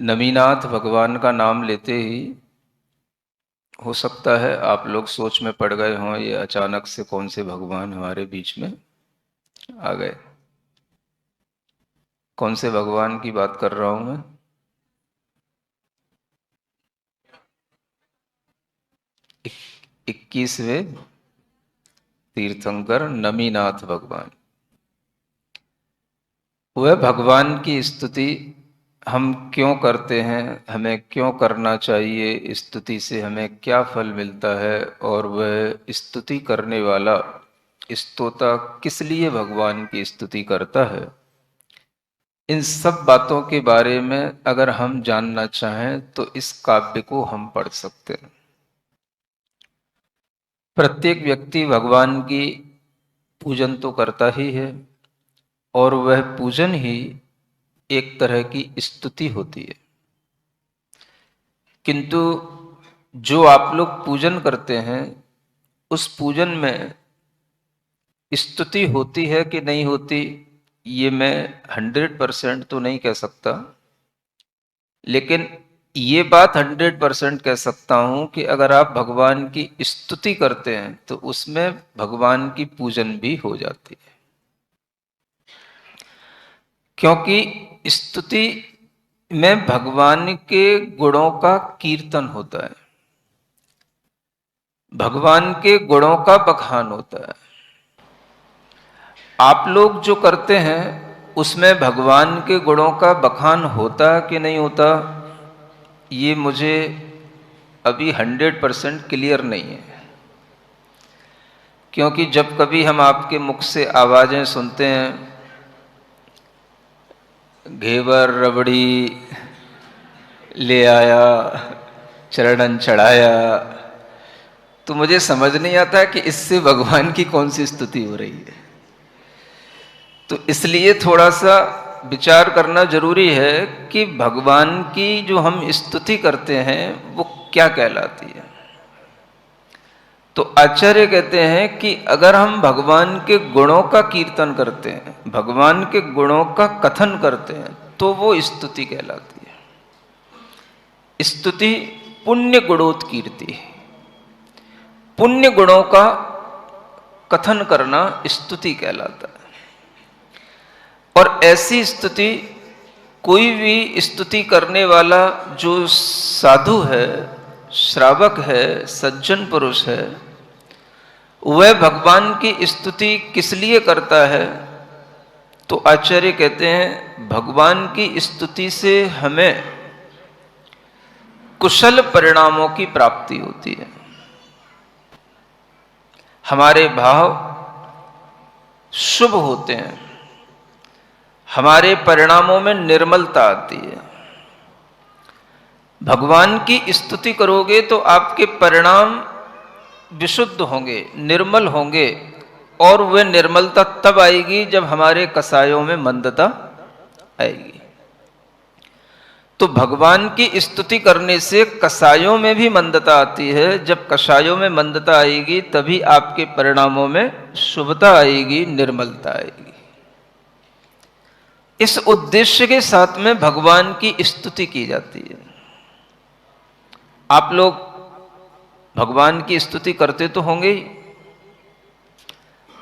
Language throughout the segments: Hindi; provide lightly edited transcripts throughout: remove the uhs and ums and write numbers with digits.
नमीनाथ भगवान का नाम लेते ही हो सकता है आप लोग सोच में पड़ गए हों, ये अचानक से कौन से भगवान हमारे बीच में आ गए। कौन से भगवान की बात कर रहा हूं मैं? 21वें तीर्थंकर नमीनाथ भगवान। वह भगवान की स्तुति हम क्यों करते हैं, हमें क्यों करना चाहिए, स्तुति से हमें क्या फल मिलता है, और वह स्तुति करने वाला स्तोता किस लिए भगवान की स्तुति करता है, इन सब बातों के बारे में अगर हम जानना चाहें तो इस काव्य को हम पढ़ सकते हैं। प्रत्येक व्यक्ति भगवान की पूजन तो करता ही है, और वह पूजन ही एक तरह की स्तुति होती है। किंतु जो आप लोग पूजन करते हैं, उस पूजन में स्तुति होती है कि नहीं होती, ये मैं 100% तो नहीं कह सकता, लेकिन ये बात 100% कह सकता हूं कि अगर आप भगवान की स्तुति करते हैं तो उसमें भगवान की पूजन भी हो जाती है। क्योंकि स्तुति में भगवान के गुणों का कीर्तन होता है, भगवान के गुणों का बखान होता है। आप लोग जो करते हैं उसमें भगवान के गुणों का बखान होता कि नहीं होता, ये मुझे अभी 100% क्लियर नहीं है। क्योंकि जब कभी हम आपके मुख से आवाज़ें सुनते हैं, घेवर रबड़ी ले आया, चरणन चढ़ाया, तो मुझे समझ नहीं आता कि इससे भगवान की कौन सी स्तुति हो रही है। तो इसलिए थोड़ा सा विचार करना जरूरी है कि भगवान की जो हम स्तुति करते हैं वो क्या कहलाती है। तो आचार्य कहते हैं कि अगर हम भगवान के गुणों का कीर्तन करते हैं, भगवान के गुणों का कथन करते हैं, तो वो स्तुति कहलाती है। स्तुति पुण्य गुणोत्कीर्ति है। पुण्य गुणों का कथन करना स्तुति कहलाता है। और ऐसी स्तुति कोई भी स्तुति करने वाला जो साधु है, श्रावक है, सज्जन पुरुष है, वह भगवान की स्तुति किस लिए करता है, तो आचार्य कहते हैं भगवान की स्तुति से हमें कुशल परिणामों की प्राप्ति होती है। हमारे भाव शुभ होते हैं, हमारे परिणामों में निर्मलता आती है। भगवान की स्तुति करोगे तो आपके परिणाम विशुद्ध होंगे, निर्मल होंगे, और वह निर्मलता तब आएगी जब हमारे कसायों में मंदता आएगी। तो भगवान की स्तुति करने से कसायों में भी मंदता आती है। जब कसायों में मंदता आएगी तभी आपके परिणामों में शुभता आएगी, निर्मलता आएगी। इस उद्देश्य के साथ में भगवान की स्तुति की जाती है। आप लोग भगवान की स्तुति करते तो होंगे ही।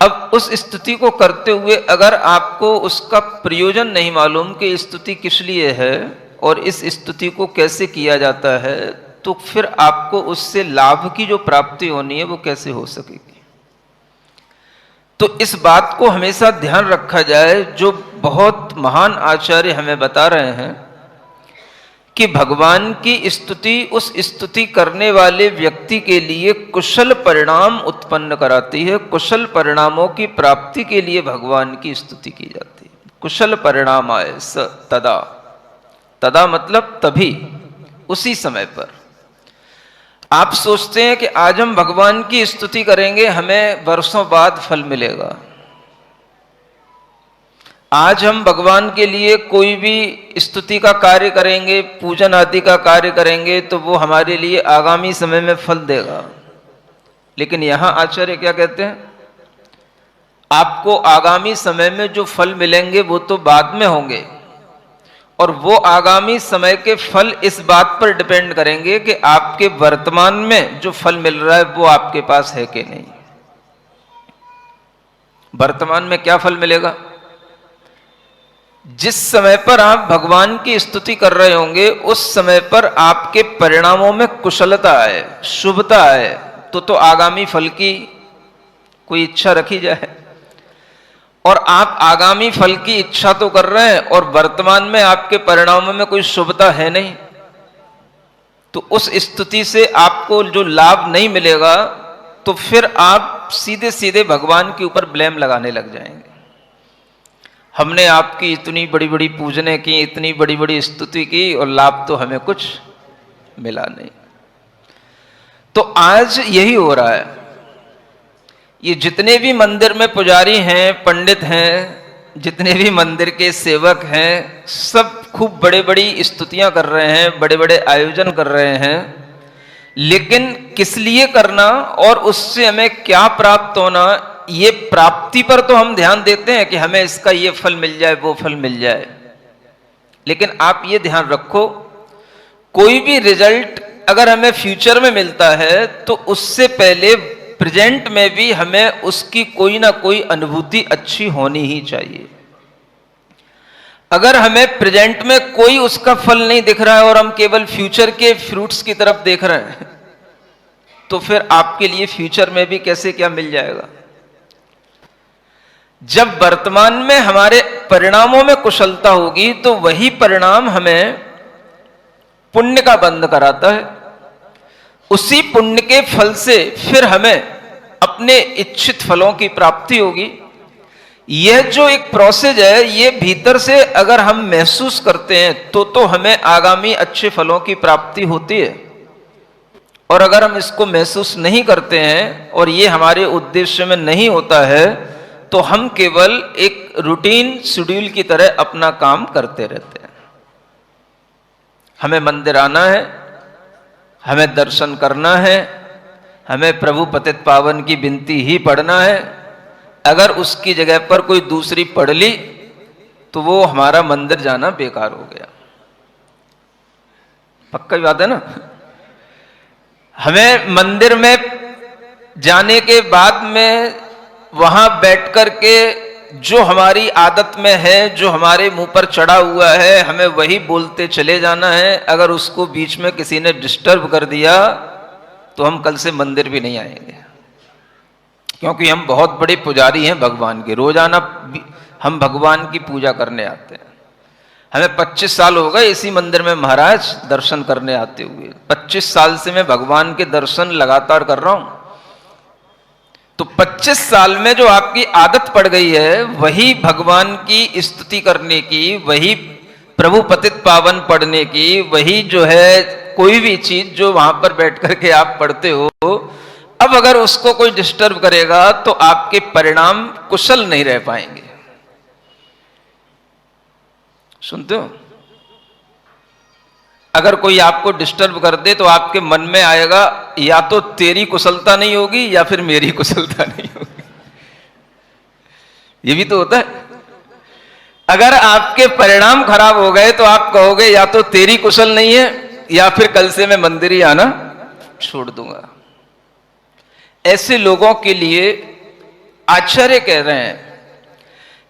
अब उस स्तुति को करते हुए अगर आपको उसका प्रयोजन नहीं मालूम कि स्तुति किस लिए है और इस स्तुति को कैसे किया जाता है, तो फिर आपको उससे लाभ की जो प्राप्ति होनी है वो कैसे हो सकेगी। तो इस बात को हमेशा ध्यान रखा जाए, जो बहुत महान आचार्य हमें बता रहे हैं कि भगवान की स्तुति उस स्तुति करने वाले व्यक्ति के लिए कुशल परिणाम उत्पन्न कराती है। कुशल परिणामों की प्राप्ति के लिए भगवान की स्तुति की जाती है। कुशल परिणाम आए स तदा, तदा मतलब तभी, उसी समय पर। आप सोचते हैं कि आज हम भगवान की स्तुति करेंगे, हमें वर्षों बाद फल मिलेगा। आज हम भगवान के लिए कोई भी स्तुति का कार्य करेंगे, पूजन आदि का कार्य करेंगे, तो वो हमारे लिए आगामी समय में फल देगा। लेकिन यहां आचार्य क्या कहते हैं, आपको आगामी समय में जो फल मिलेंगे वो तो बाद में होंगे, और वो आगामी समय के फल इस बात पर डिपेंड करेंगे कि आपके वर्तमान में जो फल मिल रहा है वो आपके पास है कि नहीं। वर्तमान में क्या फल मिलेगा? जिस समय पर आप भगवान की स्तुति कर रहे होंगे उस समय पर आपके परिणामों में कुशलता है, शुभता है, तो आगामी फल की कोई इच्छा रखी जाए। और आप आगामी फल की इच्छा तो कर रहे हैं और वर्तमान में आपके परिणामों में कोई शुभता है नहीं, तो उस स्तुति से आपको जो लाभ नहीं मिलेगा तो फिर आप सीधे सीधे भगवान के ऊपर ब्लेम लगाने लग जाएंगे। हमने आपकी इतनी बड़ी बड़ी पूजने की, इतनी बड़ी बड़ी स्तुति की और लाभ तो हमें कुछ मिला नहीं। तो आज यही हो रहा है। ये जितने भी मंदिर में पुजारी हैं, पंडित हैं, जितने भी मंदिर के सेवक हैं, सब खूब बड़े बड़ी स्तुतियां कर रहे हैं, बड़े बड़े आयोजन कर रहे हैं, लेकिन किस लिए करना और उससे हमें क्या प्राप्त होना, ये प्राप्ति पर तो हम ध्यान देते हैं कि हमें इसका ये फल मिल जाए, वो फल मिल जाए। लेकिन आप ये ध्यान रखो, कोई भी रिजल्ट अगर हमें फ्यूचर में मिलता है तो उससे पहले प्रेजेंट में भी हमें उसकी कोई ना कोई अनुभूति अच्छी होनी ही चाहिए। अगर हमें प्रेजेंट में कोई उसका फल नहीं दिख रहा है और हम केवल फ्यूचर के फ्रूट्स की तरफ देख रहे हैं, तो फिर आपके लिए फ्यूचर में भी कैसे क्या मिल जाएगा। जब वर्तमान में हमारे परिणामों में कुशलता होगी तो वही परिणाम हमें पुण्य का बंध कराता है। उसी पुण्य के फल से फिर हमें अपने इच्छित फलों की प्राप्ति होगी। यह जो एक प्रोसेस है, ये भीतर से अगर हम महसूस करते हैं तो हमें आगामी अच्छे फलों की प्राप्ति होती है। और अगर हम इसको महसूस नहीं करते हैं और ये हमारे उद्देश्य में नहीं होता है तो हम केवल एक रूटीन शेड्यूल की तरह अपना काम करते रहते हैं। हमें मंदिर आना है, हमें दर्शन करना है, हमें प्रभु पतित पावन की विनती ही पढ़ना है। अगर उसकी जगह पर कोई दूसरी पढ़ ली तो वो हमारा मंदिर जाना बेकार हो गया। पक्का ही बात है ना। हमें मंदिर में जाने के बाद में वहां बैठ कर के जो हमारी आदत में है, जो हमारे मुंह पर चढ़ा हुआ है, हमें वही बोलते चले जाना है। अगर उसको बीच में किसी ने डिस्टर्ब कर दिया तो हम कल से मंदिर भी नहीं आएंगे, क्योंकि हम बहुत बड़े पुजारी हैं भगवान के। रोजाना हम भगवान की पूजा करने आते हैं। हमें 25 साल हो गए इसी मंदिर में महाराज दर्शन करने आते हुए। 25 साल से मैं भगवान के दर्शन लगातार कर रहा हूं। तो 25 साल में जो आपकी आदत पड़ गई है वही भगवान की स्तुति करने की, वही प्रभु पतित पावन पढ़ने की, वही जो है कोई भी चीज जो वहां पर बैठ करके आप पढ़ते हो, अब अगर उसको कोई डिस्टर्ब करेगा तो आपके परिणाम कुशल नहीं रह पाएंगे। सुनते हो? अगर कोई आपको डिस्टर्ब कर दे तो आपके मन में आएगा या तो तेरी कुशलता नहीं होगी या फिर मेरी कुशलता नहीं होगी। ये भी तो होता है। अगर आपके परिणाम खराब हो गए तो आप कहोगे या तो तेरी कुशल नहीं है या फिर कल से मैं मंदिर ही आना छोड़ दूंगा। ऐसे लोगों के लिए आचार्य कह रहे हैं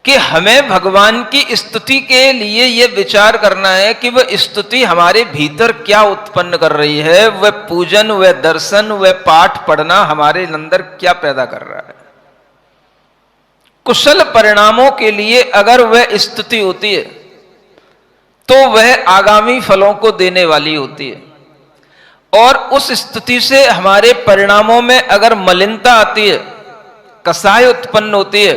कि हमें भगवान की स्तुति के लिए यह विचार करना है कि वह स्तुति हमारे भीतर क्या उत्पन्न कर रही है, वह पूजन, वह दर्शन, वह पाठ पढ़ना हमारे अंदर क्या पैदा कर रहा है। कुशल परिणामों के लिए अगर वह स्तुति होती है तो वह आगामी फलों को देने वाली होती है। और उस स्तुति से हमारे परिणामों में अगर मलिनता आती है, कसाय उत्पन्न होती है,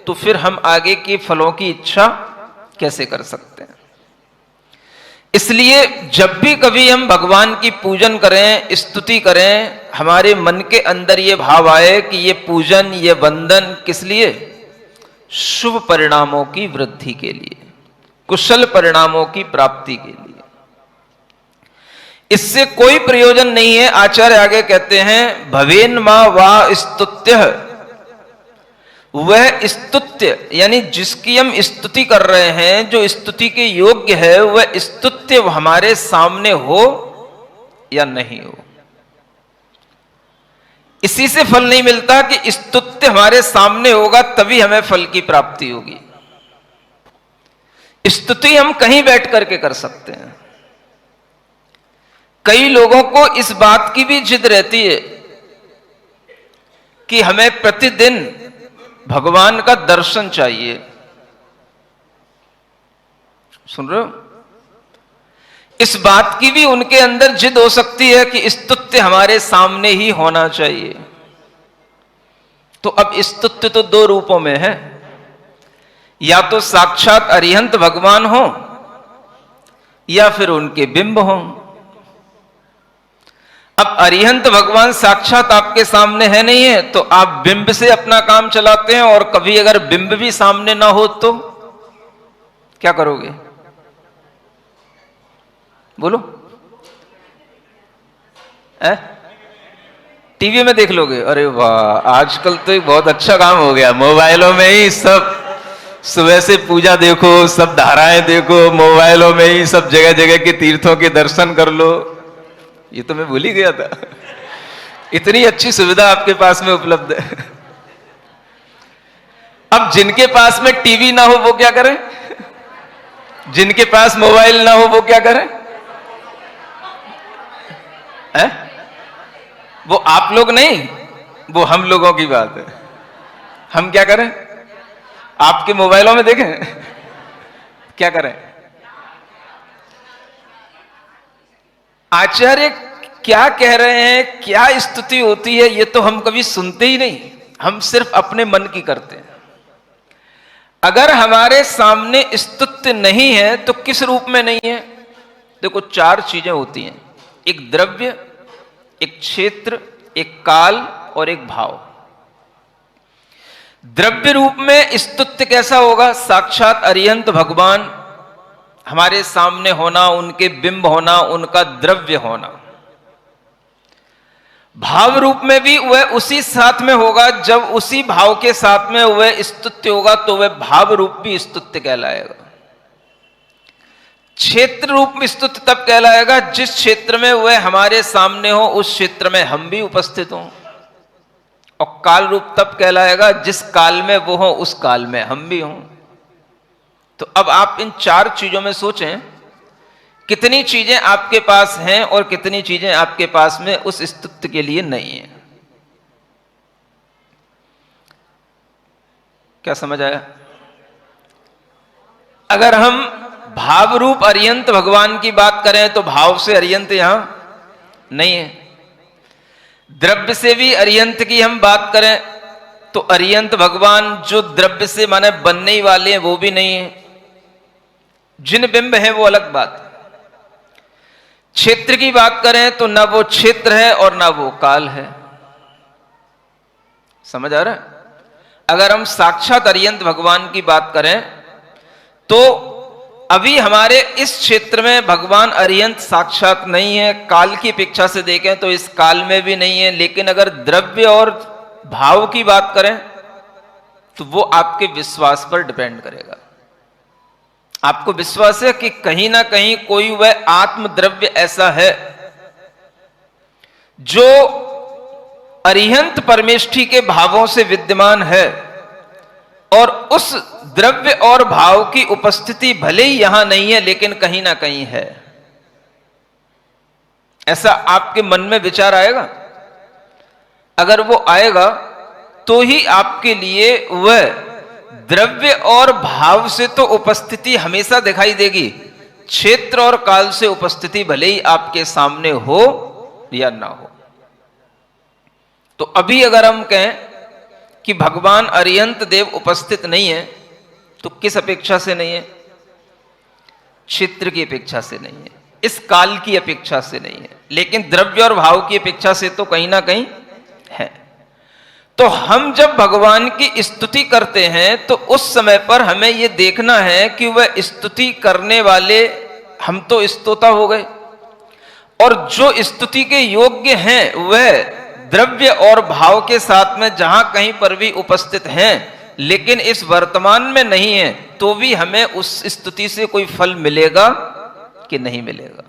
तो फिर हम आगे के फलों की इच्छा कैसे कर सकते हैं। इसलिए जब भी कभी हम भगवान की पूजन करें, स्तुति करें, हमारे मन के अंदर ये भाव आए कि ये पूजन, ये वंदन किस लिए? शुभ परिणामों की वृद्धि के लिए, कुशल परिणामों की प्राप्ति के लिए। इससे कोई प्रयोजन नहीं है। आचार्य आगे कहते हैं, भवेन मा वा स्तुत्य वह स्तुत्य यानी जिसकी हम स्तुति कर रहे हैं, जो स्तुति के योग्य है, वह स्तुत्य हमारे सामने हो या नहीं हो। इसी से फल नहीं मिलता कि स्तुत्य हमारे सामने होगा तभी हमें फल की प्राप्ति होगी। स्तुति हम कहीं बैठ करके कर सकते हैं। कई लोगों को इस बात की भी जिद रहती है कि हमें प्रतिदिन भगवान का दर्शन चाहिए। सुन रहे हो? इस बात की भी उनके अंदर जिद हो सकती है कि स्तुत्य हमारे सामने ही होना चाहिए। तो अब स्तुत्य तो दो रूपों में है, या तो साक्षात अरिहंत भगवान हो या फिर उनके बिंब हो। अब अरिहंत भगवान साक्षात आपके सामने है नहीं है, तो आप बिंब से अपना काम चलाते हैं, और कभी अगर बिंब भी सामने ना हो तो क्या करोगे? बोलो। टीवी में देख लोगे? अरे वाह, आजकल तो एक बहुत अच्छा काम हो गया, मोबाइलों में ही सब, सुबह से पूजा देखो, सब धाराएं देखो, मोबाइलों में ही सब जगह जगह के तीर्थों के दर्शन कर लो। ये तो मैं भूल ही गया था, इतनी अच्छी सुविधा आपके पास में उपलब्ध है। अब जिनके पास में टीवी ना हो वो क्या करें? जिनके पास मोबाइल ना हो वो क्या करें? वो आप लोग नहीं, वो हम लोगों की बात है। हम क्या करें? आपके मोबाइलों में देखें, क्या करें? आचार्य क्या कह रहे हैं, क्या स्तुति होती है, ये तो हम कभी सुनते ही नहीं, हम सिर्फ अपने मन की करते हैं। अगर हमारे सामने स्तुति नहीं है तो किस रूप में नहीं है? देखो, चार चीजें होती हैं, एक द्रव्य, एक क्षेत्र, एक काल और एक भाव। द्रव्य रूप में स्तुत्य कैसा होगा? साक्षात अरिहंत भगवान हमारे सामने होना, उनके बिंब होना, उनका द्रव्य होना। भाव रूप में भी वह उसी साथ में होगा, जब उसी भाव के साथ में वह स्तुत्य होगा तो वह भाव रूप भी स्तुत्य कहलाएगा। क्षेत्र रूप में स्तुत्य तब कहलाएगा जिस क्षेत्र में वह हमारे सामने हो, उस क्षेत्र में हम भी उपस्थित हों। और काल रूप तब कहलाएगा जिस काल में वो हो, उस काल में हम भी हों। तो अब आप इन चार चीजों में सोचें, कितनी चीजें आपके पास हैं और कितनी चीजें आपके पास में उस स्तुत्य के लिए नहीं है। क्या समझ आया? अगर हम भाव रूप अरिहंत भगवान की बात करें तो भाव से अरिहंत यहां नहीं है। द्रव्य से भी अरिहंत की हम बात करें तो अरिहंत भगवान जो द्रव्य से माने बनने ही वाले हैं वो भी नहीं है। जिन बिंब है वो अलग बात। क्षेत्र की बात करें तो ना वो क्षेत्र है और ना वो काल है। समझ आ रहा है? अगर हम साक्षात अरिहंत भगवान की बात करें तो अभी हमारे इस क्षेत्र में भगवान अरिहंत साक्षात नहीं है। काल की अपेक्षा से देखें तो इस काल में भी नहीं है। लेकिन अगर द्रव्य और भाव की बात करें तो वो आपके विश्वास पर डिपेंड करेगा। आपको विश्वास है कि कहीं ना कहीं कोई वह आत्म द्रव्य ऐसा है जो अरिहंत परमेष्ठी के भावों से विद्यमान है, और उस द्रव्य और भाव की उपस्थिति भले ही यहां नहीं है लेकिन कहीं ना कहीं है। ऐसा आपके मन में विचार आएगा? अगर वो आएगा तो ही आपके लिए वह द्रव्य और भाव से तो उपस्थिति हमेशा दिखाई देगी, क्षेत्र और काल से उपस्थिति भले ही आपके सामने हो या ना हो। तो अभी अगर हम कहें कि भगवान अरिहंत देव उपस्थित नहीं है तो किस अपेक्षा से नहीं है? क्षेत्र की अपेक्षा से नहीं है, इस काल की अपेक्षा से नहीं है, लेकिन द्रव्य और भाव की अपेक्षा से तो कहीं ना कहीं है। तो हम जब भगवान की स्तुति करते हैं तो उस समय पर हमें यह देखना है कि वह स्तुति करने वाले हम तो स्तोता हो गए, और जो स्तुति के योग्य हैं वह द्रव्य और भाव के साथ में जहां कहीं पर भी उपस्थित हैं, लेकिन इस वर्तमान में नहीं है, तो भी हमें उस स्तुति से कोई फल मिलेगा कि नहीं मिलेगा?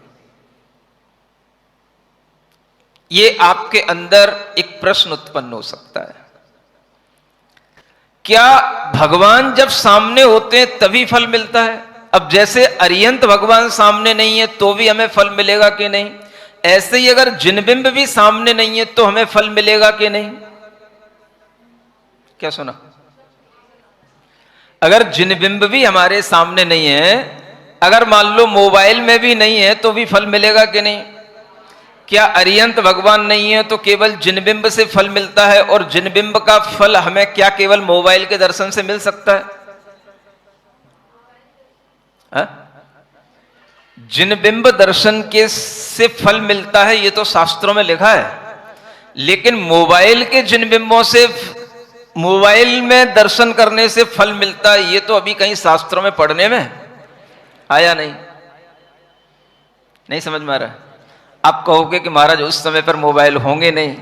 ये आपके अंदर एक प्रश्न उत्पन्न हो सकता है। क्या भगवान जब सामने होते हैं तभी फल मिलता है? अब जैसे अरियंत भगवान सामने नहीं है तो भी हमें फल मिलेगा कि नहीं, ऐसे ही अगर जिनबिंब भी सामने नहीं है तो हमें फल मिलेगा कि नहीं? क्या सुना? अगर जिनबिंब भी हमारे सामने नहीं है, अगर मान लो मोबाइल में भी नहीं है तो भी फल मिलेगा कि नहीं? क्या अरियंत भगवान नहीं है तो केवल जिनबिंब से फल मिलता है, और जिनबिंब का फल हमें क्या केवल मोबाइल के दर्शन से मिल सकता है? जिनबिंब दर्शन के से फल मिलता है ये तो शास्त्रों में लिखा है, लेकिन मोबाइल के जिनबिंबों से, मोबाइल में दर्शन करने से फल मिलता है ये तो अभी कहीं शास्त्रों में पढ़ने में आया नहीं। नहीं समझ में आ रहा? आप कहोगे कि महाराज उस समय पर मोबाइल होंगे नहीं।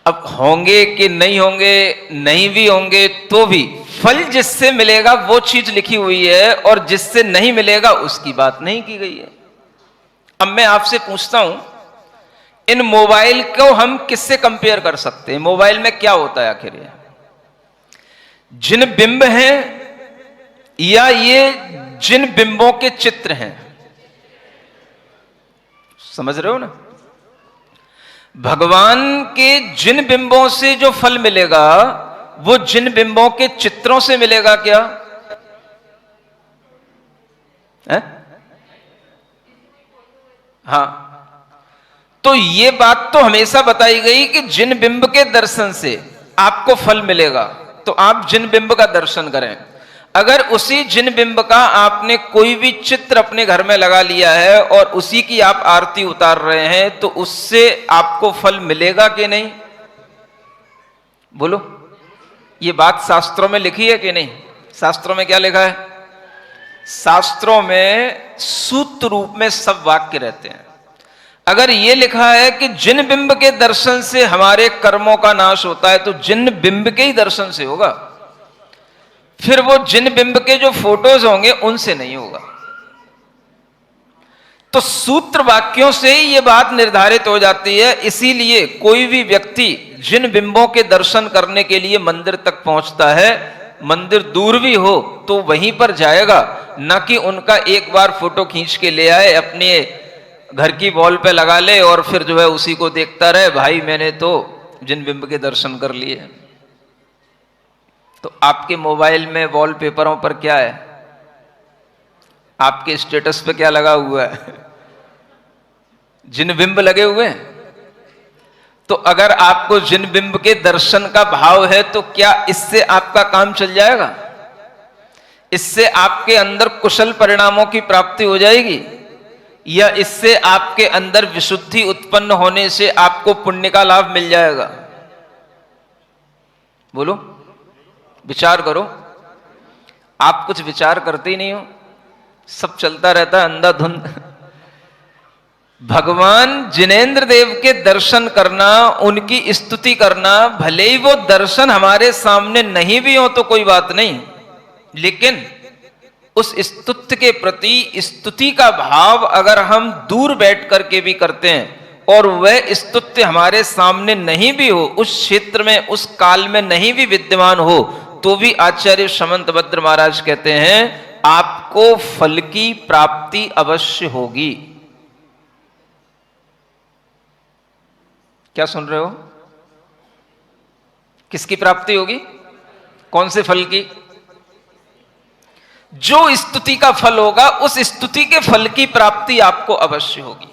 अब होंगे कि नहीं होंगे, नहीं भी होंगे तो भी फल जिससे मिलेगा वो चीज लिखी हुई है, और जिससे नहीं मिलेगा उसकी बात नहीं की गई है। अब मैं आपसे पूछता हूं, इन मोबाइल को हम किससे कंपेयर कर सकते हैं? मोबाइल में क्या होता है आखिर? ये जिन बिंब हैं या ये जिन बिंबों के चित्र हैं? समझ रहे हो ना? भगवान के जिन बिंबों से जो फल मिलेगा वो जिन बिंबों के चित्रों से मिलेगा क्या है? हां, तो ये बात तो हमेशा बताई गई कि जिन बिंब के दर्शन से आपको फल मिलेगा, तो आप जिन बिंब का दर्शन करें। अगर उसी जिन बिंब का आपने कोई भी चित्र अपने घर में लगा लिया है और उसी की आप आरती उतार रहे हैं, तो उससे आपको फल मिलेगा कि नहीं? बोलो, ये बात शास्त्रों में लिखी है कि नहीं? शास्त्रों में क्या लिखा है? शास्त्रों में सूत्र रूप में सब वाक्य रहते हैं। अगर ये लिखा है कि जिन बिंब के दर्शन से हमारे कर्मों का नाश होता है, तो जिन बिंब के ही दर्शन से होगा, फिर वो जिन बिंब के जो फोटोज होंगे उनसे नहीं होगा। तो सूत्र वाक्यों से ही ये बात निर्धारित हो जाती है। इसीलिए कोई भी व्यक्ति जिन बिंबों के दर्शन करने के लिए मंदिर तक पहुंचता है, मंदिर दूर भी हो तो वहीं पर जाएगा, ना कि उनका एक बार फोटो खींच के ले आए, अपने घर की वॉल पे लगा ले और फिर जो है उसी को देखता रहे, भाई मैंने तो जिन बिंब के दर्शन कर लिए। तो आपके मोबाइल में वॉलपेपरों पर क्या है? आपके स्टेटस पे क्या लगा हुआ है? जिन बिंब लगे हुए हैं। तो अगर आपको जिन बिंब के दर्शन का भाव है, तो क्या इससे आपका काम चल जाएगा? इससे आपके अंदर कुशल परिणामों की प्राप्ति हो जाएगी, या इससे आपके अंदर विशुद्धि उत्पन्न होने से आपको पुण्य का लाभ मिल जाएगा? बोलो, विचार करो। आप कुछ विचार करते ही नहीं हो, सब चलता रहता है अंधाधुंध। भगवान जिनेंद्र देव के दर्शन करना, उनकी स्तुति करना, भले ही वो दर्शन हमारे सामने नहीं भी हो तो कोई बात नहीं, लेकिन उस स्तुति के प्रति स्तुति का भाव अगर हम दूर बैठ करके भी करते हैं और वह स्तुति हमारे सामने नहीं भी हो, उस क्षेत्र में उस काल में नहीं भी विद्यमान हो, तो भी आचार्य समंत भद्र महाराज कहते हैं आपको फल की प्राप्ति अवश्य होगी। क्या सुन रहे हो? किसकी प्राप्ति होगी? कौन से फल की? जो स्तुति का फल होगा उस स्तुति के फल की प्राप्ति आपको अवश्य होगी।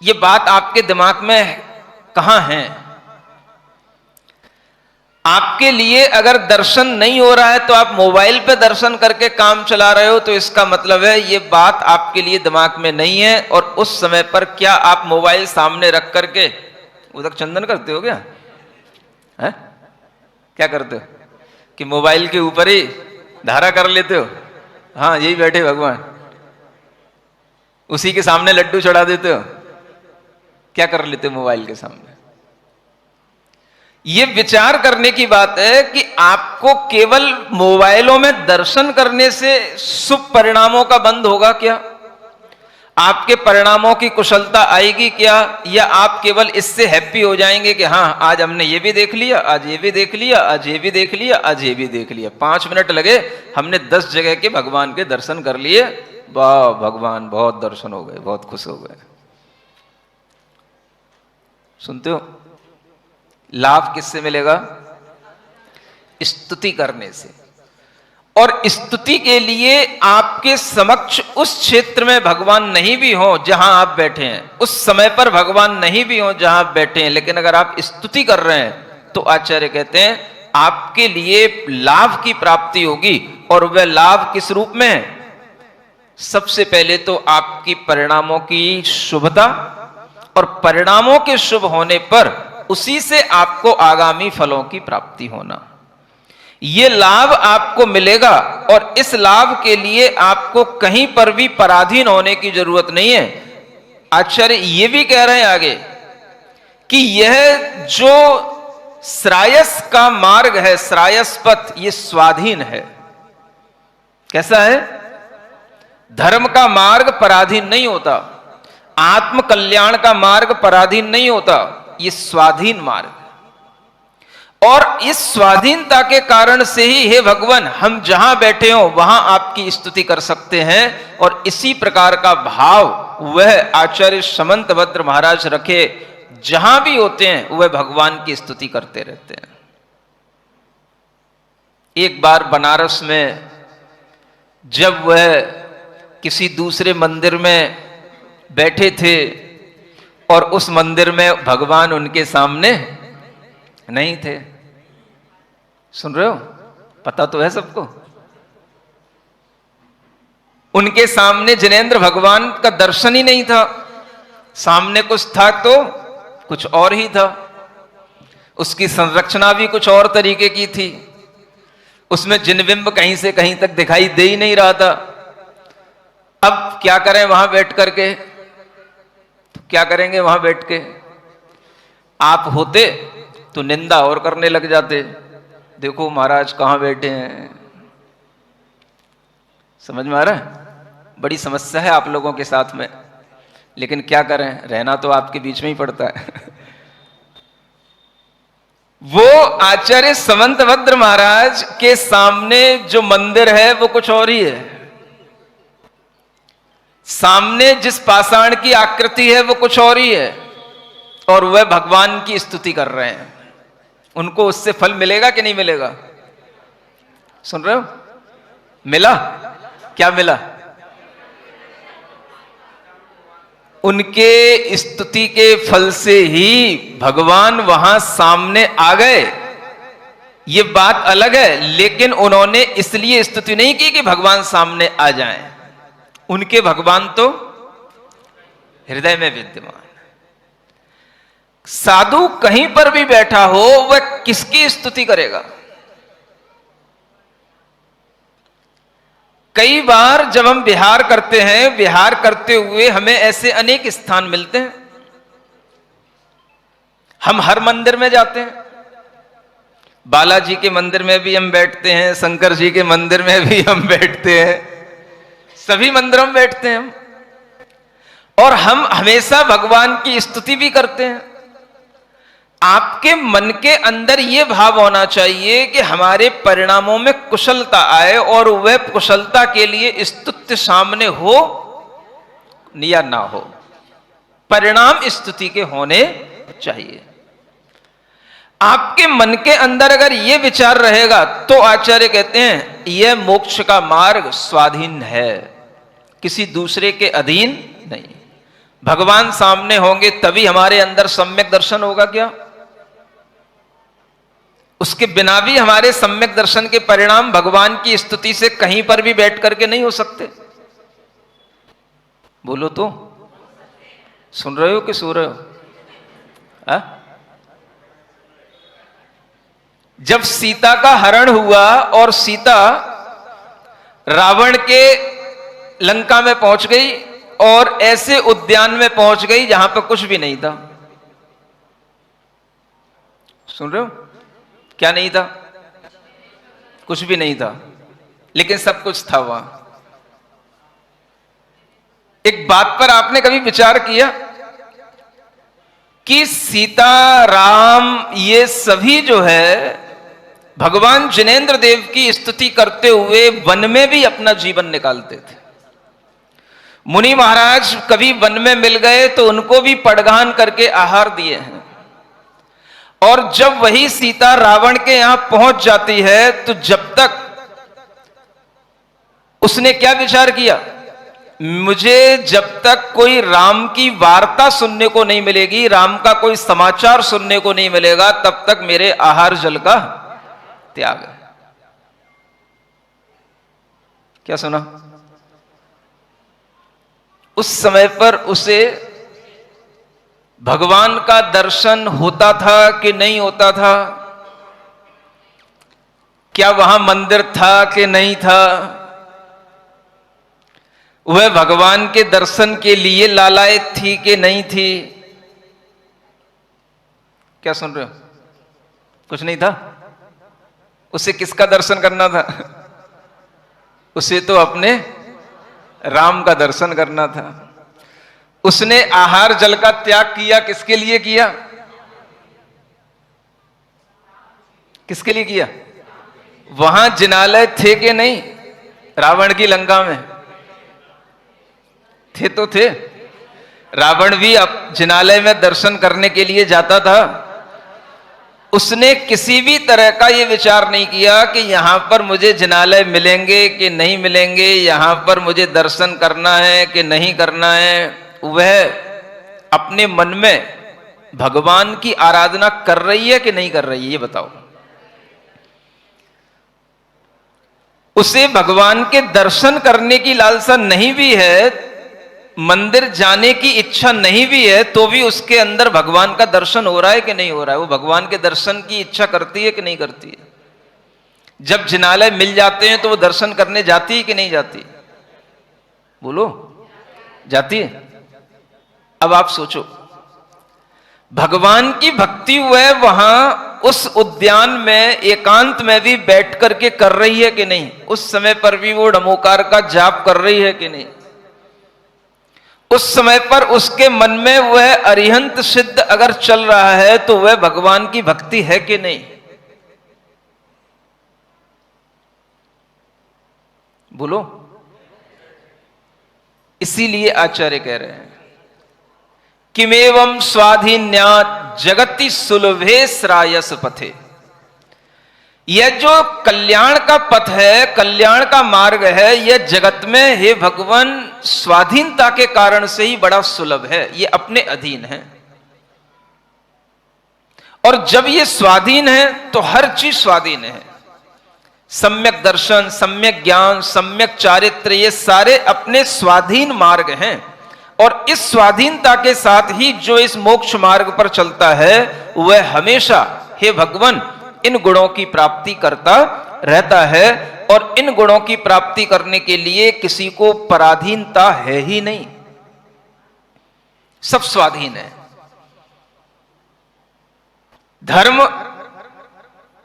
यह बात आपके दिमाग में कहां है? आपके लिए अगर दर्शन नहीं हो रहा है तो आप मोबाइल पे दर्शन करके काम चला रहे हो, तो इसका मतलब है ये बात आपके लिए दिमाग में नहीं है। और उस समय पर क्या आप मोबाइल सामने रख करके उदक चंदन करते हो? क्या है? क्या करते हो कि मोबाइल के ऊपर ही धारा कर लेते हो? हाँ, यही बैठे भगवान, उसी के सामने लड्डू चढ़ा देते हो। क्या कर लेते हो मोबाइल के सामने? ये विचार करने की बात है कि आपको केवल मोबाइलों में दर्शन करने से शुभ परिणामों का बंद होगा क्या? आपके परिणामों की कुशलता आएगी क्या? या आप केवल इससे हैप्पी हो जाएंगे कि हाँ, आज हमने ये भी देख लिया, आज ये भी देख लिया, आज ये भी देख लिया, आज ये भी देख लिया, 5 मिनट लगे, हमने 10 जगह के भगवान के दर्शन कर लिए, वाह भगवान बहुत दर्शन हो गए, बहुत खुश हो गए। सुनते हो? लाभ किससे मिलेगा? स्तुति करने से। और स्तुति के लिए आपके समक्ष उस क्षेत्र में भगवान नहीं भी हो जहां आप बैठे हैं, उस समय पर भगवान नहीं भी हो जहां आप बैठे हैं, लेकिन अगर आप स्तुति कर रहे हैं तो आचार्य कहते हैं आपके लिए लाभ की प्राप्ति होगी। और वह लाभ किस रूप में है? सबसे पहले तो आपकी परिणामों की शुभता, और परिणामों के शुभ होने पर उसी से आपको आगामी फलों की प्राप्ति होना, ये लाभ आपको मिलेगा। और इस लाभ के लिए आपको कहीं पर भी पराधीन होने की जरूरत नहीं है। आचार्य ये भी कह रहे हैं आगे कि यह जो श्रायस का मार्ग है, श्रायस पथ, ये स्वाधीन है। कैसा है? धर्म का मार्ग पराधीन नहीं होता, आत्म कल्याण का मार्ग पराधीन नहीं होता, ये स्वाधीन मार्ग। और इस स्वाधीनता के कारण से ही हे भगवान, हम जहां बैठे हो वहां आपकी स्तुति कर सकते हैं। और इसी प्रकार का भाव वह आचार्य समंतभद्र महाराज रखे, जहां भी होते हैं वह भगवान की स्तुति करते रहते हैं। एक बार बनारस में जब वह किसी दूसरे मंदिर में बैठे थे और उस मंदिर में भगवान उनके सामने नहीं थे। सुन रहे हो? पता तो है सबको। उनके सामने जिनेंद्र भगवान का दर्शन ही नहीं था। सामने कुछ था तो कुछ और ही था। उसकी संरचना भी कुछ और तरीके की थी। उसमें जिनबिंब कहीं से कहीं तक दिखाई दे ही नहीं रहा था। अब क्या करें वहां बैठ करके? तो क्या करेंगे वहां बैठ के? आप होते तो निंदा और करने लग जाते, देखो महाराज कहां बैठे हैं। समझ में आ रहा है? बड़ी समस्या है आप लोगों के साथ में, लेकिन क्या करें, रहना तो आपके बीच में ही पड़ता है। वो आचार्य समंतभद्र महाराज के सामने जो मंदिर है वो कुछ और ही है। सामने जिस पाषाण की आकृति है वो कुछ और ही है, और वह भगवान की स्तुति कर रहे हैं। उनको उससे फल मिलेगा कि नहीं मिलेगा? सुन रहे हो? मिला? क्या मिला? उनके स्तुति के फल से ही भगवान वहां सामने आ गए। ये बात अलग है, लेकिन उन्होंने इसलिए स्तुति नहीं की कि भगवान सामने आ जाएं। उनके भगवान तो हृदय में विद्यमान। साधु कहीं पर भी बैठा हो वह किसकी स्तुति करेगा? कई बार जब हम विहार करते हैं, विहार करते हुए हमें ऐसे अनेक स्थान मिलते हैं। हम हर मंदिर में जाते हैं। बालाजी के मंदिर में भी हम बैठते हैं, शंकर जी के मंदिर में भी हम बैठते हैं, सभी मंदिरों में बैठते हैं हम। और हम हमेशा भगवान की स्तुति भी करते हैं। आपके मन के अंदर यह भाव होना चाहिए कि हमारे परिणामों में कुशलता आए, और वह कुशलता के लिए स्तुति सामने हो या ना हो, परिणाम स्तुति के होने चाहिए। आपके मन के अंदर अगर यह विचार रहेगा तो आचार्य कहते हैं यह मोक्ष का मार्ग स्वाधीन है, किसी दूसरे के अधीन नहीं। भगवान सामने होंगे तभी हमारे अंदर सम्यक दर्शन होगा क्या? उसके बिना भी हमारे सम्यक दर्शन के परिणाम भगवान की स्तुति से कहीं पर भी बैठ करके नहीं हो सकते। बोलो तो, सुन रहे हो कि सो रहे हो? जब सीता का हरण हुआ और सीता रावण के लंका में पहुंच गई और ऐसे उद्यान में पहुंच गई जहां पर कुछ भी नहीं था। सुन रहे हो? क्या नहीं था? कुछ भी नहीं था, लेकिन सब कुछ था वहां। एक बात पर आपने कभी विचार किया कि सीता, राम, ये सभी जो है भगवान जिनेंद्र देव की स्तुति करते हुए वन में भी अपना जीवन निकालते थे। मुनि महाराज कभी वन में मिल गए तो उनको भी पड़गान करके आहार दिए हैं। और जब वही सीता रावण के यहां पहुंच जाती है तो जब तक उसने क्या विचार किया, मुझे जब तक कोई राम की वार्ता सुनने को नहीं मिलेगी, राम का कोई समाचार सुनने को नहीं मिलेगा, तब तक मेरे आहार जल का त्याग है। क्या सुना? उस समय पर उसे भगवान का दर्शन होता था कि नहीं होता था? क्या वहां मंदिर था कि नहीं था? वह भगवान के दर्शन के लिए लालायत थी कि नहीं थी? क्या सुन रहे हो? कुछ नहीं था। उसे किसका दर्शन करना था? उसे तो अपने राम का दर्शन करना था। उसने आहार जल का त्याग किया, किसके लिए किया? किसके लिए किया? वहां जिनालय थे कि नहीं? रावण की लंका में थे तो थे। रावण भी अब जिनालय में दर्शन करने के लिए जाता था। उसने किसी भी तरह का यह विचार नहीं किया कि यहां पर मुझे जिनालय मिलेंगे कि नहीं मिलेंगे, यहां पर मुझे दर्शन करना है कि नहीं करना है। वह अपने मन में भगवान की आराधना कर रही है कि नहीं कर रही है, ये बताओ। उसे भगवान के दर्शन करने की लालसा नहीं भी है, मंदिर जाने की इच्छा नहीं भी है, तो भी उसके अंदर भगवान का दर्शन हो रहा है कि नहीं हो रहा है? वो भगवान के दर्शन की इच्छा करती है कि नहीं करती है? जब जिनालय मिल जाते हैं तो वो दर्शन करने जाती है कि नहीं जाती? बोलो, जाती है। अब आप सोचो, भगवान की भक्ति वह वहां उस उद्यान में एकांत में भी बैठ करके कर रही है कि नहीं? उस समय पर भी वो नमोकार का जाप कर रही है कि नहीं? उस समय पर उसके मन में वह अरिहंत सिद्ध अगर चल रहा है तो वह भगवान की भक्ति है कि नहीं? बोलो। इसीलिए आचार्य कह रहे हैं किमेवं स्वाधीन्यात् जगति सुलभे श्रायस पथे। यह जो कल्याण का पथ है, कल्याण का मार्ग है, यह जगत में हे भगवान स्वाधीनता के कारण से ही बड़ा सुलभ है, यह अपने अधीन है। और जब यह स्वाधीन है तो हर चीज स्वाधीन है। सम्यक दर्शन, सम्यक ज्ञान, सम्यक चारित्र, ये सारे अपने स्वाधीन मार्ग हैं। और इस स्वाधीनता के साथ ही जो इस मोक्ष मार्ग पर चलता है वह हमेशा हे भगवान इन गुणों की प्राप्ति करता रहता है। और इन गुणों की प्राप्ति करने के लिए किसी को पराधीनता है ही नहीं, सब स्वाधीन है। धर्म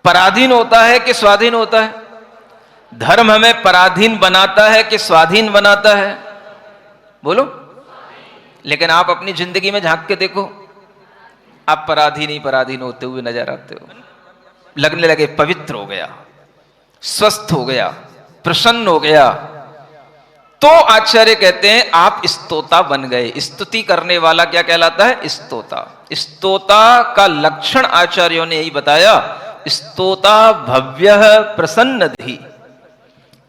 पराधीन होता है कि स्वाधीन होता है? धर्म हमें पराधीन बनाता है कि स्वाधीन बनाता है? बोलो। लेकिन आप अपनी जिंदगी में झांक के देखो, आप पराधीन ही पराधीन होते हुए नजर आते हो। लगने लगे पवित्र हो गया, स्वस्थ हो गया, प्रसन्न हो गया, तो आचार्य कहते हैं आप स्तोता बन गए। स्तुति करने वाला क्या कहलाता है? स्तोता। स्तोता का लक्षण आचार्यों ने यही बताया, स्तोता भव्य प्रसन्नधि।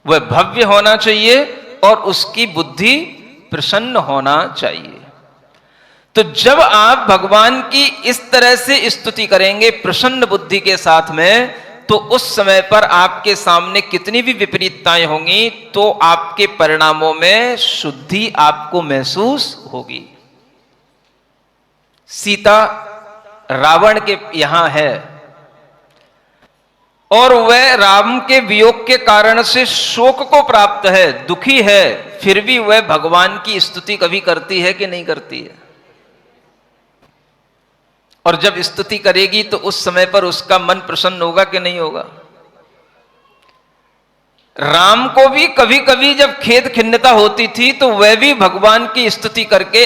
वह भव्य होना चाहिए और उसकी बुद्धि प्रसन्न होना चाहिए। तो जब आप भगवान की इस तरह से स्तुति करेंगे प्रसन्न बुद्धि के साथ में, तो उस समय पर आपके सामने कितनी भी विपरीतताएं होंगी तो आपके परिणामों में शुद्धि आपको महसूस होगी। सीता रावण के यहां है और वह राम के वियोग के कारण से शोक को प्राप्त है, दुखी है, फिर भी वह भगवान की स्तुति कभी करती है कि नहीं करती है? और जब स्तुति करेगी तो उस समय पर उसका मन प्रसन्न होगा कि नहीं होगा? राम को भी कभी कभी जब खेद खिन्नता होती थी तो वह भी भगवान की स्तुति करके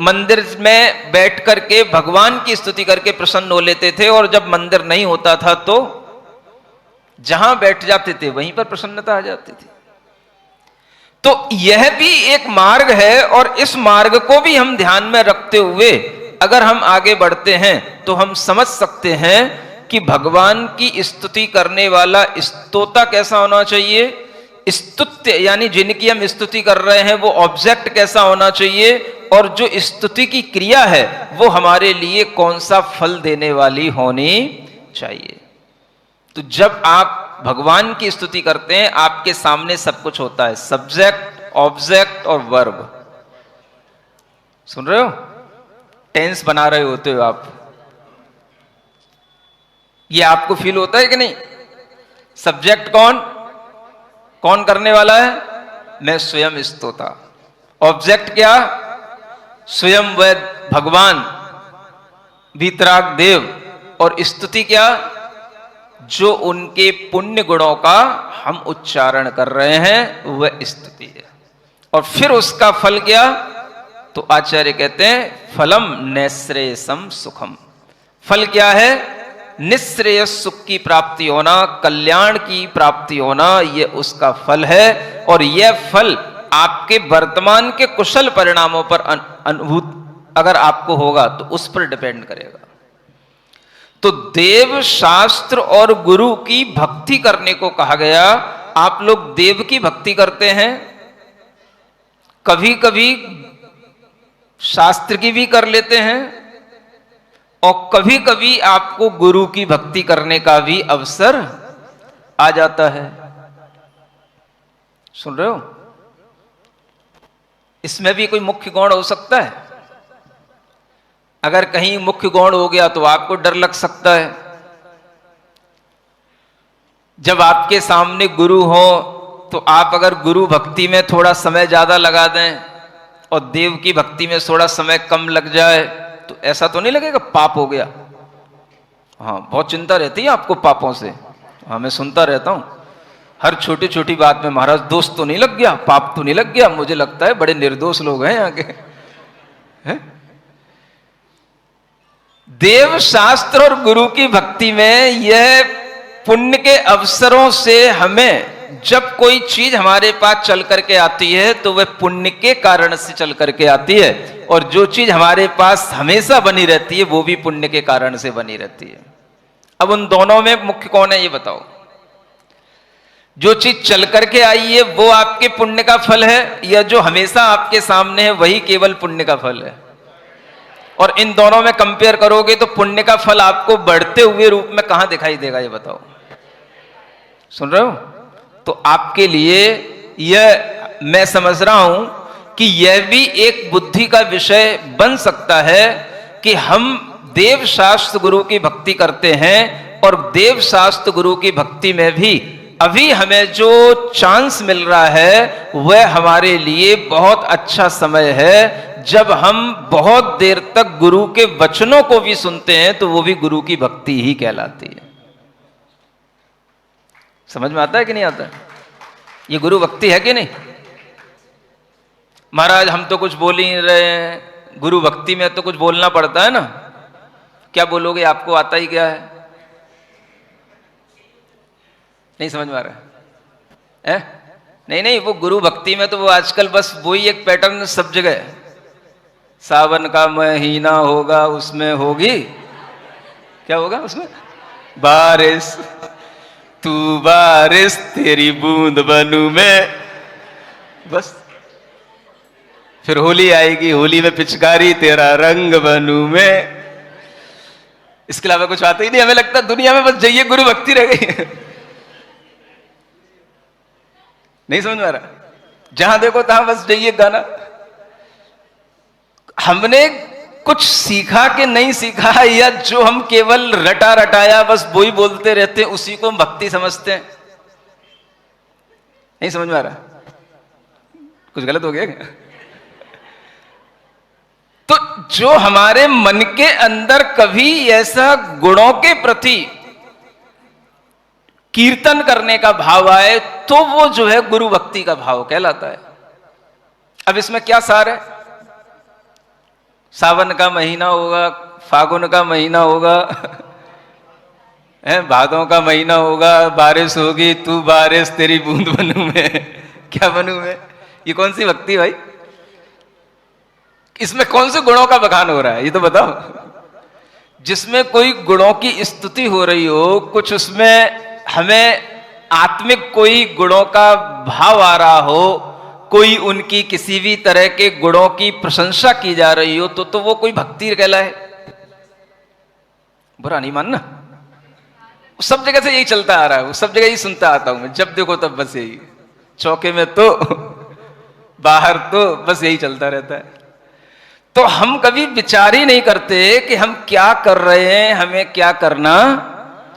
मंदिर में बैठ करके भगवान की स्तुति करके प्रसन्न हो लेते थे, और जब मंदिर नहीं होता था तो जहां बैठ जाते थे वहीं पर प्रसन्नता आ जाती थी। तो यह भी एक मार्ग है, और इस मार्ग को भी हम ध्यान में रखते हुए अगर हम आगे बढ़ते हैं तो हम समझ सकते हैं कि भगवान की स्तुति करने वाला स्तोता कैसा होना चाहिए, स्तुत्य यानी जिनकी हम स्तुति कर रहे हैं वो ऑब्जेक्ट कैसा होना चाहिए, और जो स्तुति की क्रिया है वो हमारे लिए कौन सा फल देने वाली होनी चाहिए। तो जब आप भगवान की स्तुति करते हैं आपके सामने सब कुछ होता है, सब्जेक्ट, ऑब्जेक्ट और वर्ब। सुन रहे हो? टेंस बना रहे होते हो आप, ये आपको फील होता है कि नहीं? सब्जेक्ट कौन कौन करने वाला है? मैं स्वयं स्तोता। ऑब्जेक्ट क्या? स्वयं वह भगवान वीतराग देव। और स्तुति क्या? जो उनके पुण्य गुणों का हम उच्चारण कर रहे हैं वह स्तुति है। और फिर उसका फल क्या? तो आचार्य कहते हैं फलम नैश्रेयसम सुखम। फल क्या है? निश्रेयस सुख की प्राप्ति होना, कल्याण की प्राप्ति होना, यह उसका फल है। और यह फल आपके वर्तमान के कुशल परिणामों पर अनुभूत अगर आपको होगा तो उस पर डिपेंड करेगा। तो देव शास्त्र और गुरु की भक्ति करने को कहा गया। आप लोग देव की भक्ति करते हैं, कभी कभी शास्त्र की भी कर लेते हैं, और कभी कभी आपको गुरु की भक्ति करने का भी अवसर आ जाता है। सुन रहे हो? इसमें भी कोई मुख्य गौण हो सकता है। अगर कहीं मुख्य गौण हो गया तो आपको डर लग सकता है। जब आपके सामने गुरु हो तो आप अगर गुरु भक्ति में थोड़ा समय ज्यादा लगा दें और देव की भक्ति में थोड़ा समय कम लग जाए तो ऐसा तो नहीं लगेगा पाप हो गया? हाँ, बहुत चिंता रहती है आपको पापों से। हाँ, मैं सुनता रहता हूं हर छोटी छोटी बात में, महाराज दोष तो नहीं लग गया, पाप तो नहीं लग गया? मुझे लगता है बड़े निर्दोष लोग हैं यहाँ के। है? देव शास्त्र और गुरु की भक्ति में यह पुण्य के अवसरों से हमें जब कोई चीज हमारे पास चल करके आती है तो वह पुण्य के कारण से चल करके आती है, और जो चीज हमारे पास हमेशा बनी रहती है वो भी पुण्य के कारण से बनी रहती है। अब उन दोनों में मुख्य कौन है ये बताओ? जो चीज चल करके आई है वो आपके पुण्य का फल है, या जो हमेशा आपके सामने है वही केवल पुण्य का फल है? और इन दोनों में कंपेयर करोगे तो पुण्य का फल आपको बढ़ते हुए रूप में कहां दिखाई देगा ये बताओ? सुन रहे हो? तो आपके लिए यह मैं समझ रहा हूं कि यह भी एक बुद्धि का विषय बन सकता है कि हम देव शास्त्र गुरु की भक्ति करते हैं, और देव शास्त्र गुरु की भक्ति में भी अभी हमें जो चांस मिल रहा है वह हमारे लिए बहुत अच्छा समय है जब हम बहुत देर तक गुरु के वचनों को भी सुनते हैं तो वो भी गुरु की भक्ति ही कहलाती है। समझ में आता है कि नहीं आता? ये गुरु भक्ति है कि नहीं? महाराज हम तो कुछ बोल ही नहीं रहे हैं, गुरु भक्ति में तो कुछ बोलना पड़ता है ना। क्या बोलोगे? आपको आता ही क्या है? नहीं समझ में आ रहा है? नहीं नहीं, वो गुरु भक्ति में तो वो आजकल बस वही एक पैटर्न सब जगह है। सावन का महीना होगा उसमें होगी, क्या होगा उसमें? बारिश, तू बारिश तेरी बूंद बनूं मैं। बस फिर होली आएगी, होली में पिचकारी तेरा रंग बनूं मैं। इसके अलावा कुछ आता ही नहीं। हमें लगता है दुनिया में बस जाइए गुरु भक्ति रह गई। नहीं समझ में आ रहा? जहां देखो तहां बस जाइए गाना। हमने कुछ सीखा कि नहीं सीखा, या जो हम केवल रटा रटाया बस वो ही बोलते रहते हैं उसी को हम भक्ति समझते हैं? नहीं समझ में आ रहा? कुछ गलत हो गया क्या? तो जो हमारे मन के अंदर कभी ऐसा गुणों के प्रति कीर्तन करने का भाव आए तो वो जो है गुरु भक्ति का भाव कहलाता है। अब इसमें क्या सार है? सावन का महीना होगा, फागुन का महीना होगा, भादों का महीना होगा, बारिश होगी, तू बारिश तेरी बूंद बनूं मैं। क्या बनूं मैं? ये कौन सी भक्ति भाई? इसमें कौन से गुणों का बखान हो रहा है ये तो बताओ। जिसमें कोई गुणों की स्तुति हो रही हो, कुछ उसमें हमें आत्मिक कोई गुणों का भाव आ रहा हो, कोई उनकी किसी भी तरह के गुणों की प्रशंसा की जा रही हो, तो वो कोई भक्ति कहलाए। बुरा नहीं मानना, सब जगह से यही चलता आ रहा है, वो सब जगह यही सुनता आता हूं मैं, जब देखो तब बस यही, चौके में तो बाहर तो बस यही चलता रहता है। तो हम कभी विचार ही नहीं करते कि हम क्या कर रहे हैं, हमें क्या करना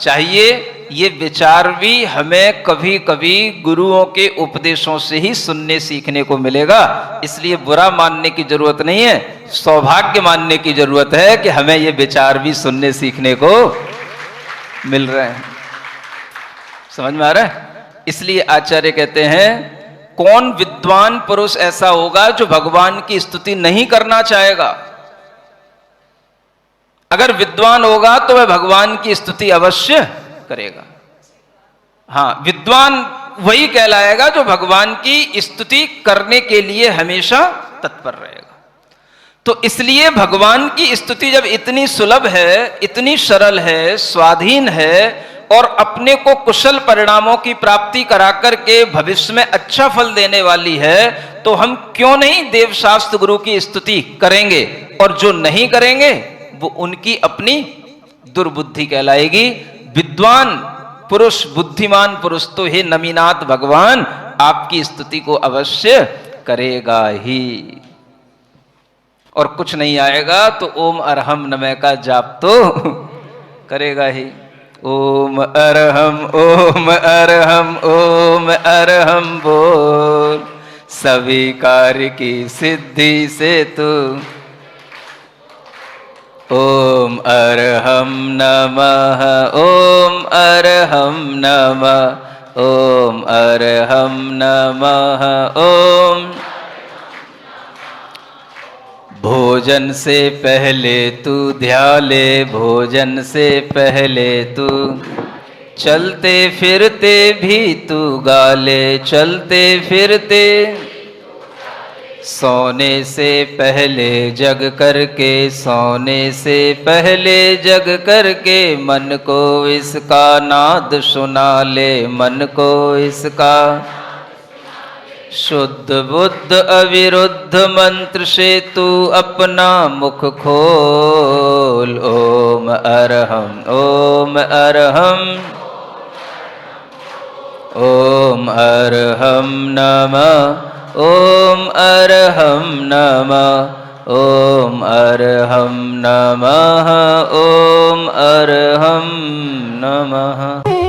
चाहिए। ये विचार भी हमें कभी कभी गुरुओं के उपदेशों से ही सुनने सीखने को मिलेगा। इसलिए बुरा मानने की जरूरत नहीं है, सौभाग्य मानने की जरूरत है कि हमें ये विचार भी सुनने सीखने को मिल रहे हैं। समझ में आ रहा है? इसलिए आचार्य कहते हैं, कौन विद्वान पुरुष ऐसा होगा जो भगवान की स्तुति नहीं करना चाहेगा? अगर विद्वान होगा तो वह भगवान की स्तुति अवश्य करेगा। हां, विद्वान वही कहलाएगा जो भगवान की स्तुति करने के लिए हमेशा तत्पर रहेगा। तो इसलिए भगवान की स्तुति जब इतनी सुलभ है, इतनी सरल है, स्वाधीन है और अपने को कुशल परिणामों की प्राप्ति करा करके भविष्य में अच्छा फल देने वाली है, तो हम क्यों नहीं देवशास्त्र गुरु की स्तुति करेंगे? और जो नहीं करेंगे वो उनकी अपनी दुर्बुद्धि कहलाएगी। विद्वान पुरुष, बुद्धिमान पुरुष तो हे नमीनाथ भगवान आपकी स्तुति को अवश्य करेगा ही। और कुछ नहीं आएगा तो ओम अरहम नमः का जाप तो करेगा ही। ओम अरहम ओम अरहम ओम अरहम बोल, सभी कार्य की सिद्धि से तू। ओम अरहम नमः ओम अरहम नमः ओम अरहम नमः ओम। भोजन से पहले तू ध्याले, भोजन से पहले तू चलते फिरते भी तू गाले, चलते फिरते सोने से पहले जग करके, सोने से पहले जग करके मन को इसका नाद सुना ले, मन को इसका शुद्ध बुद्ध अविरुद्ध मंत्र से तू अपना मुख खोल। ओम अरहम ओम अरहम ओम अरहम नमः ओम अरहम नमः ओम अरहम नमः ओम अरहम नमः।